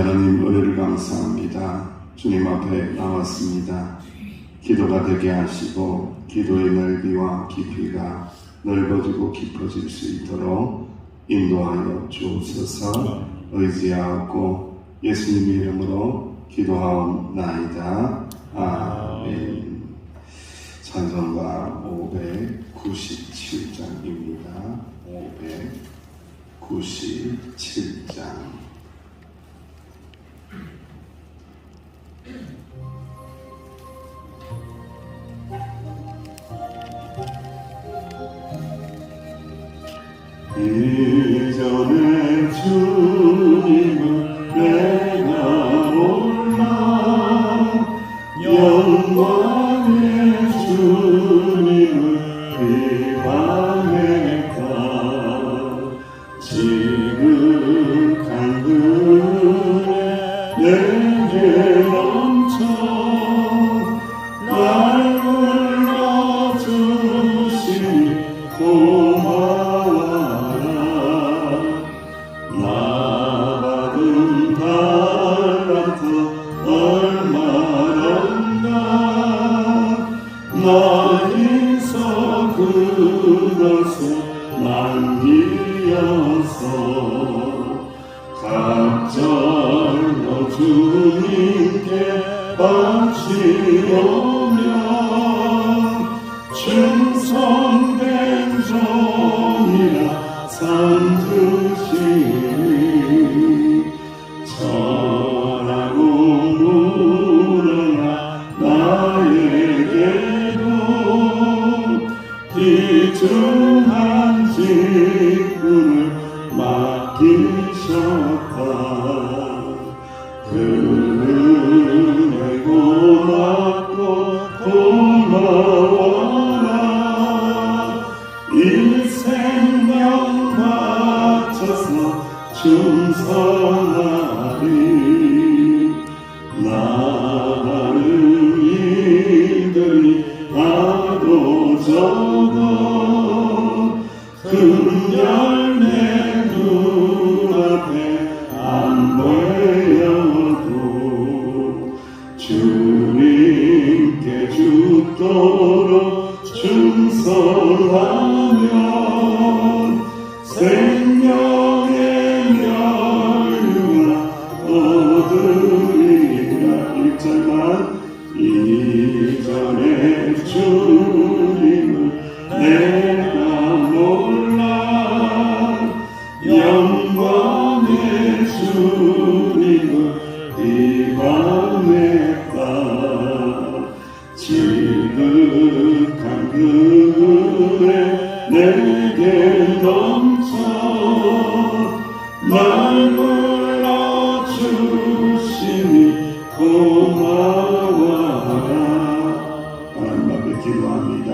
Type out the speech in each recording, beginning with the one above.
하나님 은혜를 감사합니다. 주님 앞에 나왔습니다. 기도가 되게 하시고 기도의 넓이와 깊이가 넓어지고 깊어질 수 있도록 인도하여 주옵소서. 의지하고 예수님의 이름으로 기도하옵나이다. 아멘. 찬송가 597장입니다. 597장. 이전에 주님을 내가 몰라 영광의 주님을 비방했다. 지극한 은혜 내게 넘쳐 날 불러주시니 고마워라. 나 받은 달란트 얼마런가. 나 인서 그것을 남기어서 각절로 주님께 바치오며 충성된 종이라 상 주시니 전하고 물어나 나에게도 귀중한 직분을 맡기셨다. 그 은혜 고맙고 고마워라. 이 생명 바쳐서 충성하리. 나가는 이들이 나도 적어 큰 열매 눈앞에 안 보여도 주님께 죽도록 충성하면 생명의 멸류가 얻으리라. 1절만 이전에 주님을 내가 몰라 영광의 주님을 비방했다. 지극한 은혜 내게 넘쳐 날 불러주시니 고마워라. 하나님 앞에 기도합니다.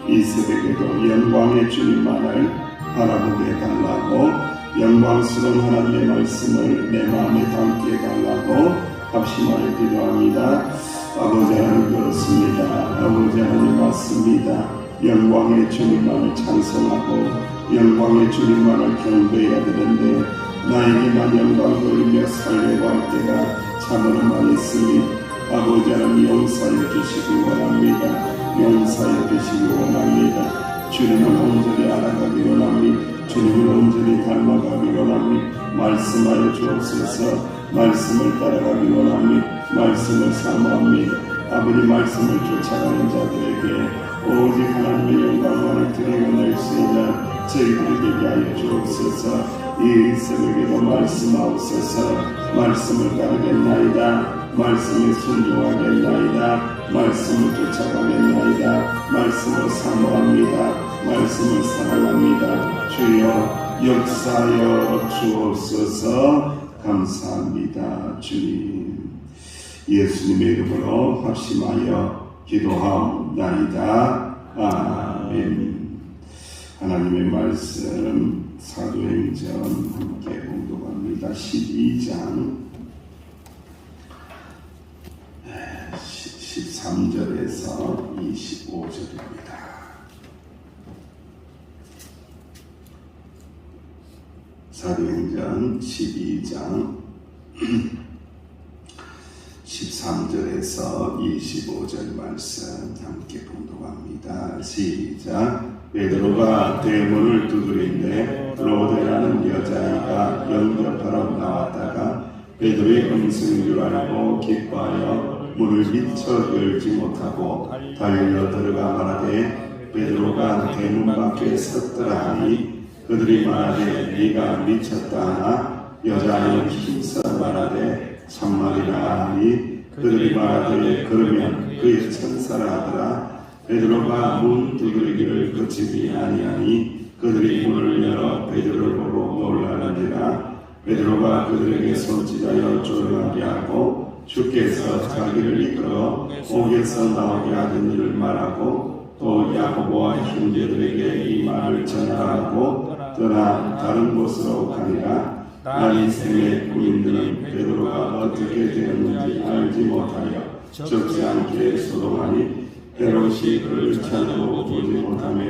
이 새벽에도 영광의 주님만을 바라보게 해달라고, 영광스러운 하나님의 말씀을 내 마음에 담게 해달라고 합심하여 기도합니다. 아버지 하나님 그렇습니다. 아버지 하나님 맞습니다. 영광의 주님만을 찬송하고 영광의 주님만을 경배해야 되는데 나에게만 영광 돌리며 살려고 할 때가 참으로 많이 있으니 아버지 하나님 용서해 주시기 원합니다. 용서해 주시기 원합니다. 주님을 온전히 알아가기 원합니다. 주님을 온전히 닮아가기 원합니다. 말씀하여 주옵소서. 말씀을 따라가기 원합니다. 말씀을 사모합니다. 아버지 말씀을 쫓아가는 자들에게 오직 하나님의 영광만을 드러낼 수 있는 저희들에게 하여 주옵소서. 이 새벽에도 말씀하옵소서. 말씀을 따르겠나이다. 말씀에 순종하겠나이다. 말씀을 쫓아가겠나이다. 말씀을 사모합니다. 말씀을 사랑합니다. 주여 역사하여 주옵소서. 감사합니다. 주님, 예수님의 이름으로 합심하여 기도하옵나이다. 아멘. 하나님의 말씀 사도행전 함께 공독합니다. 12장 13절에서 25절입니다. 사도행전 12장 23절에서 25절 말씀 함께 봉독합니다. 시작. 베드로가 대문을 두드리는데 로데라는 여자아이가 영접하러 나왔다가 베드로의 음성인 줄 알고 기뻐하여 문을 미처 열지 못하고 달려 들어가 말하되 베드로가 대문 밖에 섰더라 하니 그들이 말하되 네가 미쳤다 하나 여자아이는 힘써 말하되 참말이라 하니 그들이 말하되 그러면 그의 천사라 하더라. 베드로가 문 두드리기를 그치지 아니하니 그들이 문을 열어 베드로를 보고 놀라는지라. 베드로가 그들에게 손짓하여 조용하게 하고 주께서 자기를 이끌어 옥에서 나오게 하던 일을 말하고 또 야고보와 형제들에게 이 말을 전하고 떠나 다른 곳으로 가니라. 날 인생의 군인들은 베드로가 어떻게 되었는지 알지 못하여 적지 않게 소동하니 헤롯이 그를 찾아보고 보지 못하며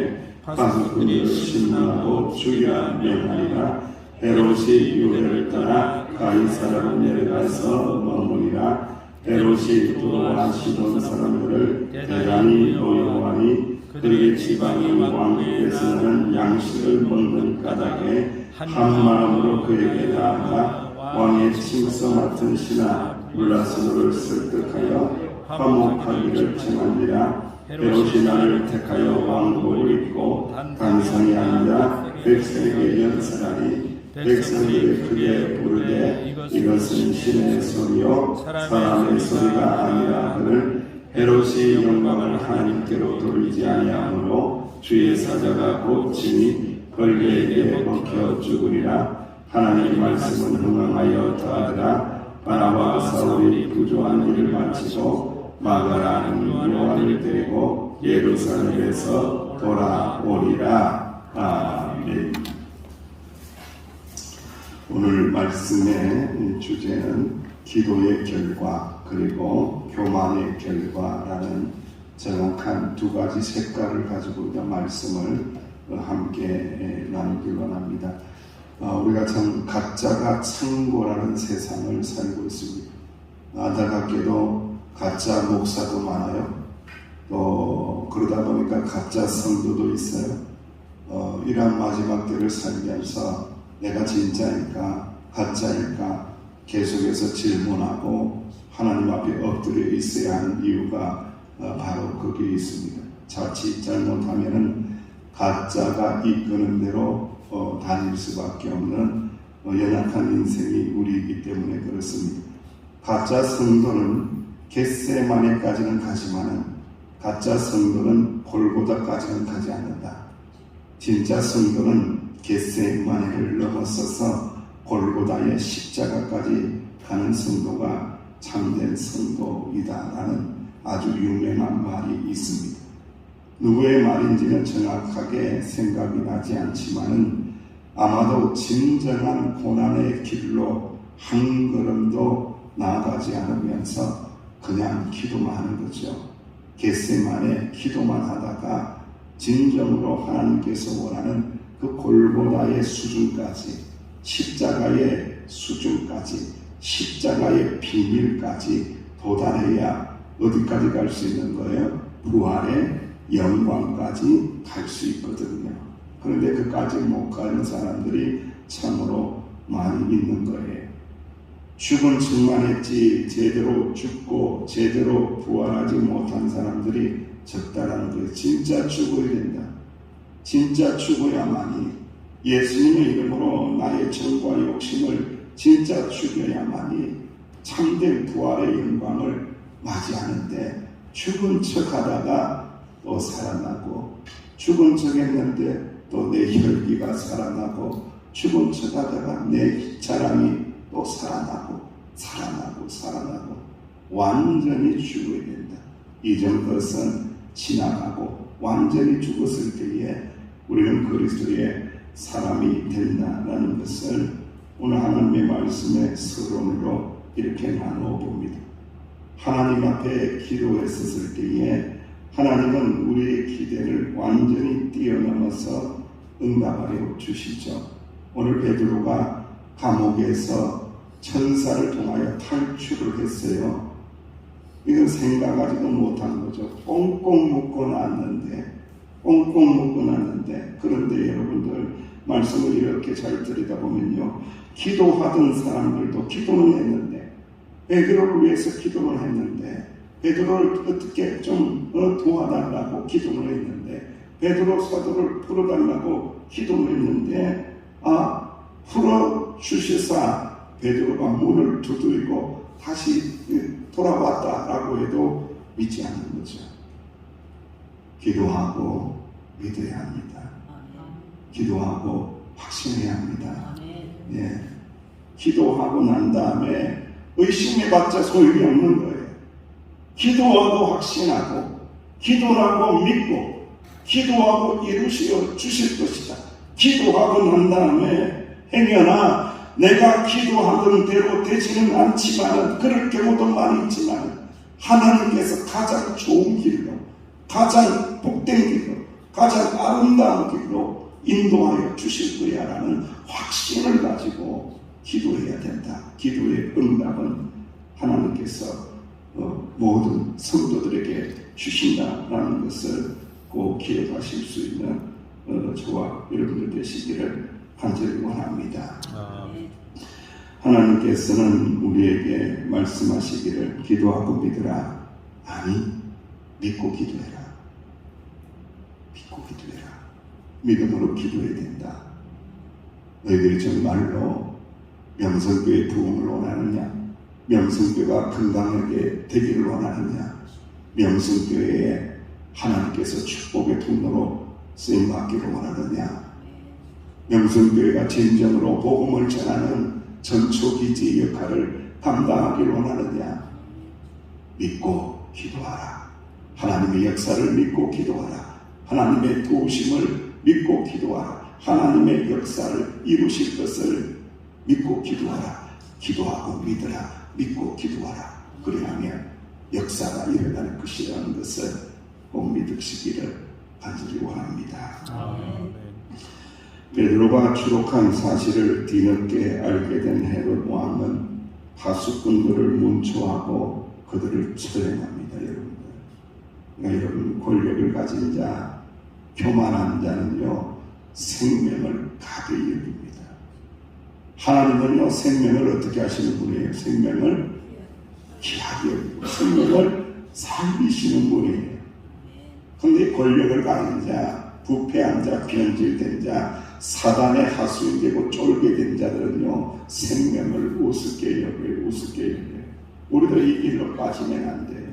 가서 그를 신문하고 죽이라 명하니라. 헤롯이 유대를 떠나 가이사라로 내려가서 머무니라. 헤롯이 두로와 시돈 사람들을 대단히 노여워하니 그들의 지방인 왕국에서는 양식을 먹는 까닭에 한 마음으로 그에게 나아가 왕의 침소 맡은 신하 블라스도를 설득하여 화목하기를 청하니라. 헤롯이 나를 택하여 왕복을 입고 단상에 앉아 백성에게 연설하니 백성들이 크게 부르되 이것은 신의 소리요 사람의 소리가 아니라 하거늘 헤롯이 영광을 하나님께로 돌리지 아니하므로 주의 사자가 곧 친히 벌개에게 먹혀 죽으리라. 하나님의 말씀은 흥황하여 더하더라. 바나바와 사울이 부조한 일을 마치고 마가라는 요한을 데리고 예루살렘에서 돌아오리라. 아멘. 오늘 말씀의 주제는 기도의 결과 그리고 교만의 결과라는 정확한 두 가지 색깔을 가지고 있는 말씀을 함께 나누기로 합니다. 우리가 참 가짜가 창고라는 세상을 살고 있습니다. 안타깝게도 가짜 목사도 많아요. 또 그러다 보니까 가짜 성도도 있어요. 이러한 마지막 때를 살면서 내가 진짜일까 가짜일까 계속해서 질문하고 하나님 앞에 엎드려 있어야 하는 이유가 바로 거기에 있습니다. 자칫 잘못하면은 가짜가 이끄는 대로 다닐 수밖에 없는 연약한 인생이 우리이기 때문에 그렇습니다. 가짜 성도는 겟세마네까지는 가지만은 가짜 성도는 골고다까지는 가지 않는다. 진짜 성도는 겟세마네를 넘어서서 골고다의 십자가까지 가는 성도가 참된 성도이다라는 아주 유명한 말이 있습니다. 누구의 말인지는 정확하게 생각이 나지 않지만은 아마도 진정한 고난의 길로 한 걸음도 나아가지 않으면서 그냥 기도만 하는 거죠. 겟세마네 기도만 하다가 진정으로 하나님께서 원하는 그 골고다의 수준까지, 십자가의 수준까지, 십자가의 비밀까지 도달해야 어디까지 갈 수 있는 거예요? 부활의 영광까지 갈 수 있거든요. 그런데 그까지 못 가는 사람들이 참으로 많이 있는 거예요. 죽은 척만 했지 제대로 죽고 제대로 부활하지 못한 사람들이 적다라는 거예요. 진짜 죽어야 된다. 진짜 죽어야만이, 예수님의 이름으로 나의 정과 욕심을 진짜 죽여야만이 참된 부활의 영광을 맞이하는데, 죽은 척 하다가 또 살아나고, 죽은 척 했는데 또 내 혈기가 살아나고, 죽은 척 하다가 내 자랑이 또 살아나고 완전히 죽어야 된다. 이전 것은 지나가고 완전히 죽었을 때에 우리는 그리스도의 사람이 된다라는 것을 오늘 하나님의 말씀의 서론으로 이렇게 나누어 봅니다. 하나님 앞에 기도했었을 때에 하나님은 우리의 기대를 완전히 뛰어넘어서 응답하여 주시죠. 오늘 베드로가 감옥에서 천사를 통하여 탈출을 했어요. 이건 생각하지도 못한 거죠. 꽁꽁 묶어놨는데 그런데 여러분들 말씀을 이렇게 잘 들여다보면요, 기도하던 사람들도 기도는 했는데, 베드로를 위해서 기도를 했는데, 베드로를 어떻게 좀 도와달라고 기도를 했는데, 베드로 사도를 풀어달라고 기도를 했는데, 풀어주시사 베드로가 문을 두드리고 다시 돌아왔다라고 해도 믿지 않는 거죠. 기도하고 믿어야 합니다. 기도하고 확신해야 합니다. 예. 기도하고 난 다음에 의심해봤자 소용이 없는 거예요. 기도하고 확신하고, 기도하고 믿고, 기도하고 이루시어 주실 것이다. 기도하고 난 다음에 행여나 내가 기도하던 대로 되지는 않지만, 그럴 경우도 많이 있지만, 하나님께서 가장 좋은 길로, 가장 복된 길로, 가장 아름다운 길로 인도하여 주실 거야 라는 확신을 가지고 기도해야 된다. 기도의 응답은 하나님께서 모든 성도들에게 주신다라는 것을 꼭 기억하실 수 있는 저와 여러분들 되시기를 간절히 원합니다. 하나님께서는 우리에게 말씀하시기를 기도하고 믿으라. 아니, 믿고 기도해라. 믿고 기도해라. 믿음으로 기도해야 된다. 너희들이 정말로 명성교회 부흥을 원하느냐? 명성교회가 건강하게 되기를 원하느냐? 명성교회에 하나님께서 축복의 통로로 쓰임받기를 원하느냐? 명성교회가 진정으로 복음을 전하는 전초기지 역할을 감당하기를 원하느냐? 믿고 기도하라. 하나님의 역사를 믿고 기도하라. 하나님의 도우심을 믿고 기도하라. 하나님의 역사를 이루실 것을 믿고 기도하라. 기도하고 믿으라. 믿고 기도하라. 그리하면 역사가 일어날 것이라는 것을 꼭 믿으시기를 간절히 원합니다. 베드로가 추록한 사실을 뒤늦게 알게 된 헤롯 왕은 파수꾼들을 문초하고 그들을 처형합니다. 여러분들, 그러니까 여러분, 권력을 가진 자, 교만한 자는요 생명을 가벼이 여깁니다. 하나님은요 생명을 어떻게 하시는 분이에요? 생명을 귀하게 여기고 생명을 살리시는 분이에요. 그런데 권력을 가진 자, 부패한 자, 변질된 자, 사단의 하수인 되고 쫄게 된 자들은요 생명을 우습게 여겨요. 우습게 여겨요. 우리도 이 길로 빠지면 안 돼요.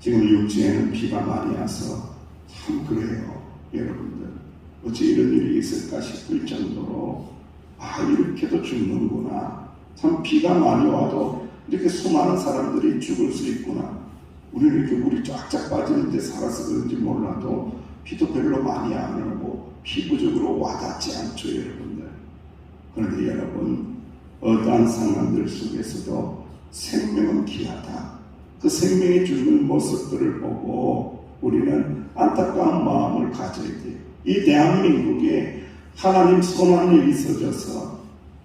지금 육지에는 비가 많이 와서 참 그래요. 여러분들, 어찌 이런 일이 있을까 싶을 정도로 이렇게도 죽는구나. 참 비가 많이 와도 이렇게 수많은 사람들이 죽을 수 있구나. 우리는 이렇게 물이 쫙쫙 빠지는데 살아서 그런지 몰라도 비도 별로 많이 안 오고 피부적으로 와닿지 않죠, 여러분들. 그런데 여러분, 어떠한 상황들 속에서도 생명은 귀하다. 그 생명이 주는 모습들을 보고 우리는 안타까운 마음을 가져야 돼요. 이 대한민국에 하나님 손안에 있어져서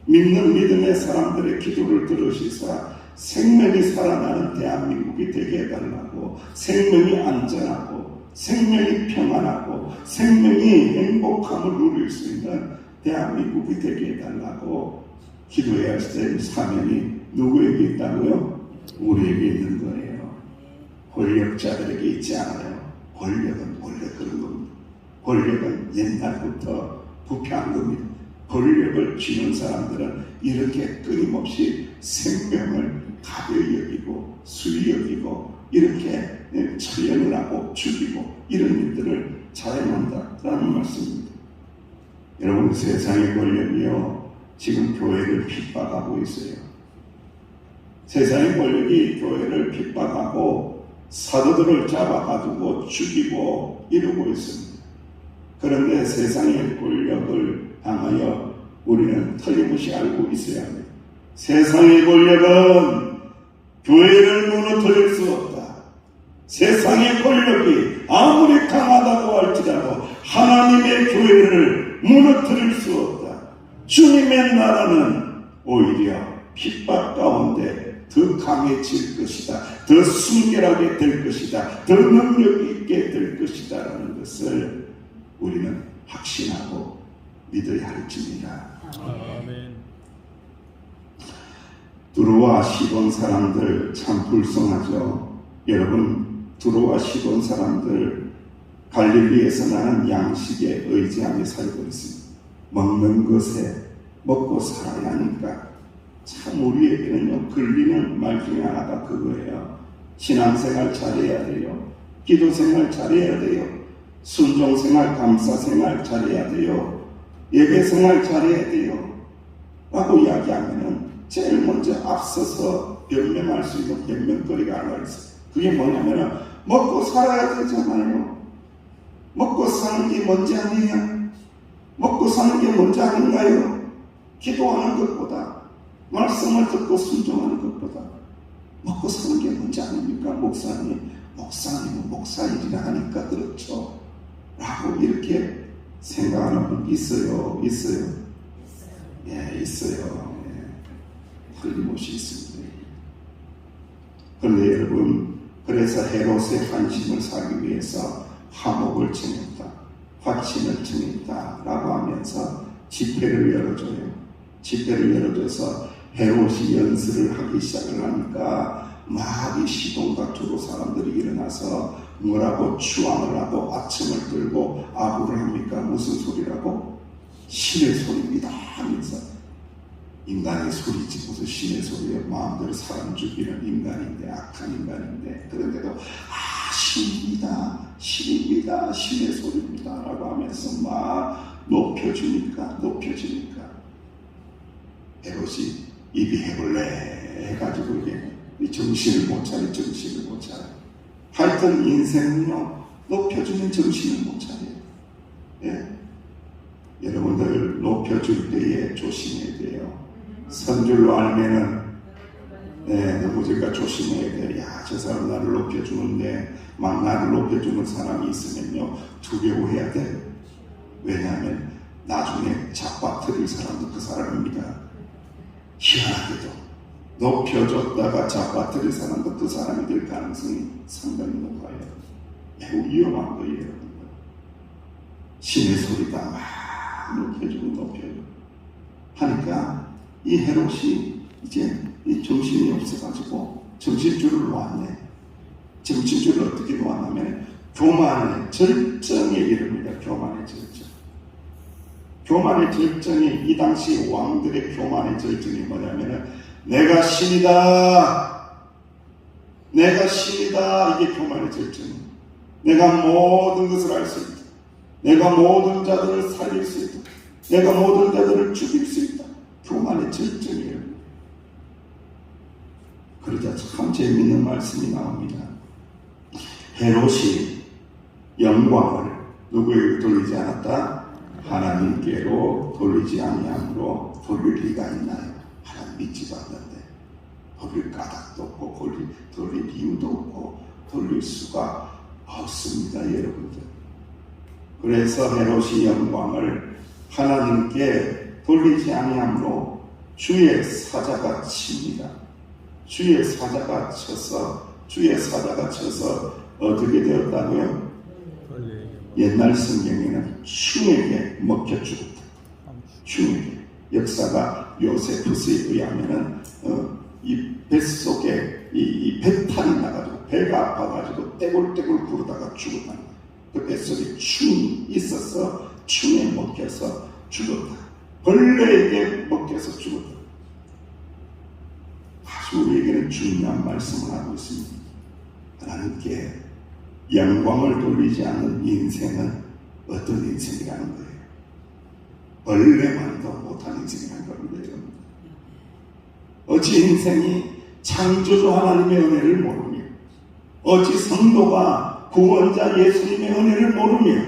믿는 믿음의 사람들의 기도를 들으시사 생명이 살아나는 대한민국이 되게 해달라고, 생명이 안전하고 생명이 평안하고 생명이 행복함을 누릴 수 있는 대한민국이 되게 해달라고 기도해야 할 사명이 누구에게 있다고요? 우리에게 있는 거예요. 권력자들에게 있지 않아요. 권력은 원래 그런 겁니다. 권력은 옛날부터 부패한 겁니다. 권력을 쥐는 사람들은 이렇게 끊임없이 생명을 가벼이 여기고 수위 여기고 이렇게 처형을 하고 죽이고 이런 일들을 자행한다라는 말씀입니다. 여러분, 세상의 권력이요 지금 교회를 핍박하고 있어요. 세상의 권력이 교회를 핍박하고 사도들을 잡아가지고 죽이고 이러고 있습니다. 그런데 세상의 권력을 향하여 우리는 틀림없이 알고 있어야 합니다. 세상의 권력은 교회를 무너뜨릴 수 없다. 세상의 권력이 아무리 강하다고 할지라도 하나님의 교회를 무너뜨릴 수 없다. 주님의 나라는 오히려 핍박 가운데 더 강해질 것이다, 더 순결하게 될 것이다, 더 능력 있게 될 것이다 라는 것을 우리는 확신하고 믿어야 할지니라. 아멘. 두로와 시돈 사람들 참 불쌍하죠. 여러분, 두로와 시돈 사람들 갈릴리에서 나는 양식에 의지하며 살고 있습니다. 먹는 것에 먹고 살아야 하니까 참 우리에게는요, 걸리는 말 중에 하나가 그거예요. 신앙생활 잘해야 돼요. 기도생활 잘해야 돼요. 순종생활, 감사생활 잘해야 돼요. 예배생활 잘해야 돼요 라고 이야기하면은 제일 먼저 앞서서 변명할 수 있는 변명거리가 하나 있어요. 그게 뭐냐면은 먹고 살아야 되잖아요. 먹고 사는 게 뭔지 아니에요? 먹고 사는 게 뭔지 아닌가요? 기도하는 것보다, 말씀을 듣고 순종하는 것보다 먹고 사는 게 뭔지 아닙니까? 목사님은 목사 일이라 하니까 그렇죠 라고 이렇게 생각하는 분 있어요? 예, 있어요. 틀림없이 있습니다. 그런데 여러분, 그래서 헤롯의 환심을 사기 위해서 화목을 정했다, 화친을 정했다 라고 하면서 집회를 열어줘요. 집회를 열어줘서 헤롯이 연설을 하기 시작을 하니까 막 이 시돈과 두로 사람들이 일어나서 뭐라고 추앙을 하고 아첨을 들고 아부를 합니까? 무슨 소리라고? 신의 소리입니다 하면서, 인간의 소리지 무슨 신의 소리예요. 마음대로 사람 죽이는 인간인데, 악한 인간인데, 그런데도 신입니다, 신의 소리입니다 라고 하면서 막 높여주니까 헤롯이 입이 해볼래 해가지고 이게 정신을 못 차려. 하여튼 인생은요, 높여주는 정신을 못 차려요. 예. 여러분들 높여줄 때에 조심해야 돼요. 선줄로 알면은 너무 제가 조심해야 돼요. 야, 저 사람 나를 높여주는데, 막 나를 높여주는 사람이 있으면요, 두려워해야 돼요. 왜냐하면 나중에 잡아뜨릴 사람도 그 사람입니다. 희한하게도 높여줬다가 잡아뜨릴 사람도 그 사람이 될 가능성이 상당히 높아요. 매우 위험한 거예요, 여러분. 신의 소리가 막 높여주고 하니까 이 헤롯이 이제 이 정신이 없어가지고 정신줄을 놓았네. 정신줄을 어떻게 놓았냐면 교만의 절정에 이릅니다. 교만의 절정이, 이 당시 왕들의 교만의 절정이 뭐냐면은 내가 신이다, 이게 교만의 절정이에요. 내가 모든 것을 알 수 있다, 내가 모든 자들을 살릴 수 있다, 내가 모든 자들을 죽일 수 있다. 교만의 절정이에요. 그러자 참 재미있는 말씀이 나옵니다. 헤롯이 영광을 누구에게 돌리지 않았다? 하나님께로 돌리지 아니함으로 돌릴 리가 있나요? 하나님 믿지도 않는데 돌릴 까닭도 없고 돌릴 이유도 없고 돌릴 수가 없습니다, 여러분들. 그래서 헤롯이 영광을 하나님께 돌리지 아니함으로 주의 사자가 칩니다. 주의 사자가 쳐서 어떻게 되었다고요? 옛날 성경에는 충에게 먹혀 죽었다. 충에게. 역사가 요세푸스에 의하면은 이 뱃속에 이 배탈이 나가지고 배가 아파가지고 떼굴떼굴 구르다가 죽었다. 그 뱃속에 충이 있어서 충에 먹혀서 죽었다. 벌레에게 먹혀서 죽었다. 아주 우리에게는 중요한 말씀을 하고 있습니다. 하나님께 영광을 돌리지 않는 인생은 어떤 인생이라는 거예요? 벌레만도 못한 인생이라는 겁니다. 어찌 인생이 창조주 하나님의 은혜를 모르며, 어찌 성도가 구원자 예수님의 은혜를 모르며,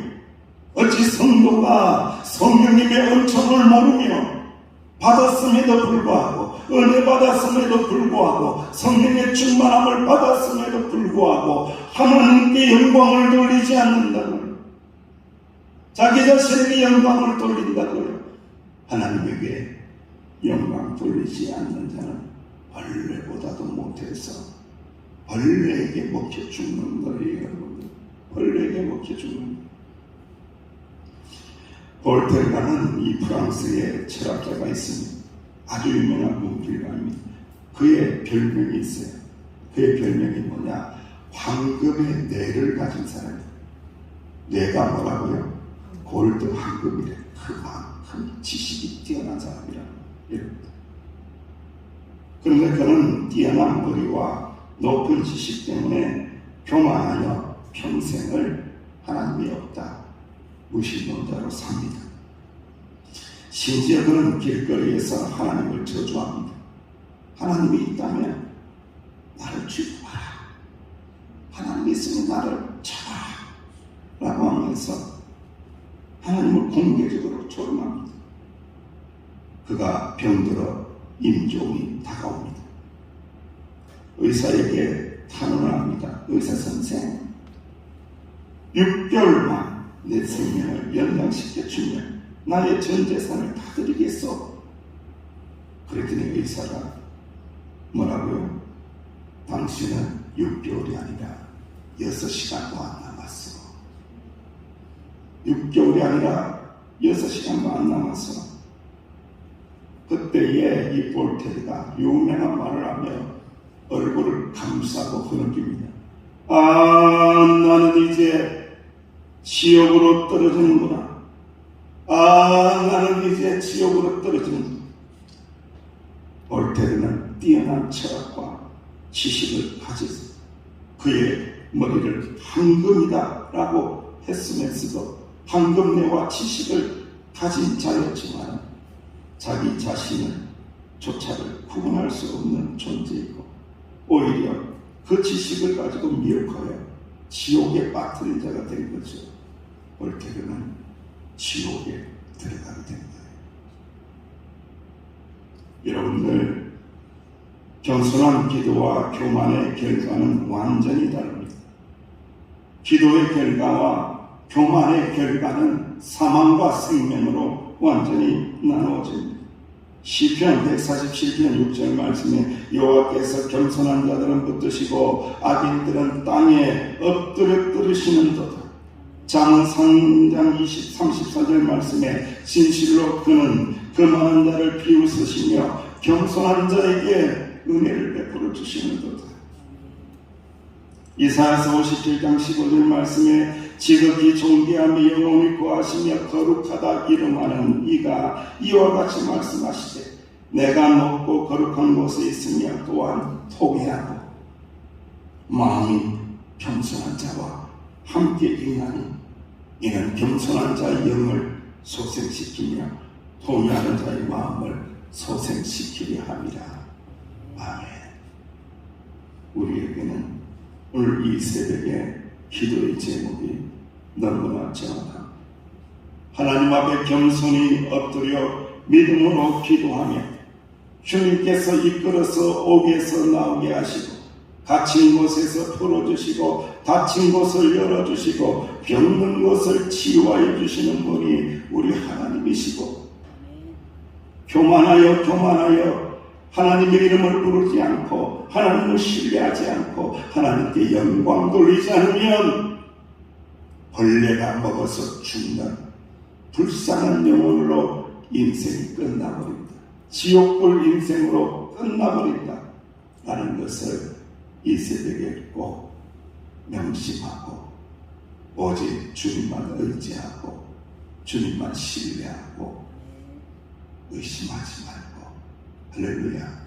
어찌 성도가 성령님의 은총을 모르며, 받았음에도 불구하고, 은혜 받았음에도 불구하고, 성령의 충만함을 받았음에도 불구하고 하나님께 영광을 돌리지 않는다고요. 자기 자신에게 영광을 돌린다고요. 하나님에게 영광 돌리지 않는 자는 벌레보다도 못해서 벌레에게 먹혀 죽는 거예요, 여러분들. 벌레에게 먹혀 죽는 거예요. 볼테르라는 이 프랑스의 철학자가 있습니다. 아주 유명한 문필가입니다. 그의 별명이 있어요. 그의 별명이 뭐냐? 황금의 뇌를 가진 사람이에요. 뇌가 뭐라고요? 골드 황금이래. 그만큼 지식이 뛰어난 사람이라고. 그런데 그는 뛰어난 머리와 높은 지식 때문에 교만하여 평생을 하나님이 없다, 무신론자로 삽니다. 심지어 그는 길거리에서 하나님을 저주합니다. 하나님이 있다면 나를 죽여봐라. 하나님이 있으면 나를 잡아라. 라고 하면서 하나님을 공개적으로 조롱합니다. 그가 병들어 임종이 다가옵니다. 의사에게 탄원을 합니다. 의사 선생, 6개월만 내 생명을 연장시켜 주면 나의 전 재산을 다 드리겠소. 그랬더니 의사가 뭐라고요? 당신은 6개월이 아니라 6시간도 안 남았어. 6개월이 아니라 6시간도 안 남았어. 그때에 이 볼테르가 유명한 말을 하며 얼굴을 감싸고 흐느낍니다. 나는 이제 지옥으로 떨어지는구나. 나는 이제 지옥으로 떨어지는구나. 볼테르는 뛰어난 철학과 지식을 가지고 그의 머리를 황금이다라고 했으면서도 황금뇌와 지식을 가진 자였지만 자기 자신은 조차를 구분할 수 없는 존재이고 오히려 그 지식을 가지고 미혹하여 지옥에 빠뜨린 자가 된 거죠. 볼테르는 지옥에 들어가게 된 거예요. 여러분들, 겸손한 기도와 교만의 결과는 완전히 다릅니다. 기도의 결과와 교만의 결과는 사망과 생명으로 완전히 나누어집니다. 시편 147편 6절 말씀에 여호와께서 겸손한 자들은 붙드시고 악인들은 땅에 엎드려 떨으시는도다. 잠언 3장 34절 말씀에 진실로 그는 그 많은 자를 비웃으시며 겸손한 자에게 은혜를 베풀어 주시는도다. 이사야서 57장 15절 말씀에 지극히 존귀하며 영원히 구하시며 거룩하다 이름하는 이가 이와 같이 말씀하시되 내가 높고 거룩한 곳에 있으며 또한 통회하고 마음이 겸손한 자와 함께 있나니 이는 겸손한 자의 영을 소생시키며 통회하는 자의 마음을 소생시키려 함이라. 아멘. 우리에게는 오늘 이 새벽에 기도의 제목이 너무나 정확합니다. 하나님 앞에 겸손히 엎드려 믿음으로 기도하며 주님께서 이끌어서 옥에서 나오게 하시고 갇힌 곳에서 풀어주시고 닫힌 곳을 열어주시고 병든 곳을 치유하여 주시는 분이 우리 하나님이시고 교만하여 하나님의 이름을 부르지 않고 하나님을 신뢰하지 않고 하나님께 영광 돌리지 않으면 벌레가 먹어서 죽는 불쌍한 영혼으로 인생이 끝나버립니다. 지옥불 인생으로 끝나버린다 라는 것을 이 새벽에 꼭 명심하고 오직 주님만 의지하고 주님만 신뢰하고 의심하지 말고 할렐루야.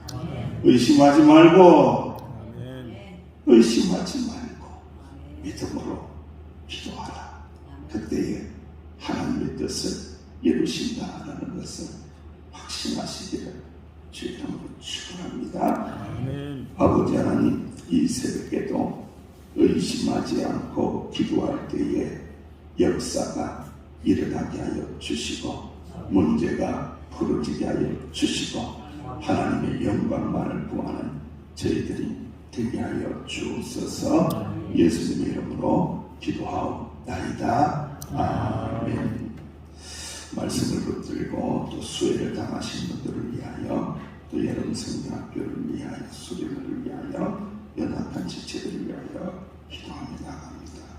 의심하지 말고 의심하지 말고 믿음으로 기도하라. 그때에 하나님의 뜻을 이루신다라는 것을 확신하시기를 주 이름으로 축원합니다. 아버지 하나님, 이 새벽에도 의심하지 않고 기도할 때에 역사가 일어나게 하여 주시고 문제가 풀어지게 하여 주시고 하나님의 영광만을 구하는 저희들이 되게 하여 주옵소서. 예수님의 이름으로 기도하옵나이다. 아멘. 말씀을 붙들고 또 수혜를 당하신 분들을 위하여 또 여러분 성당학교를 위하여 수련을 위하여 연합한 지체들을 위하여 기도하며 나갑니다.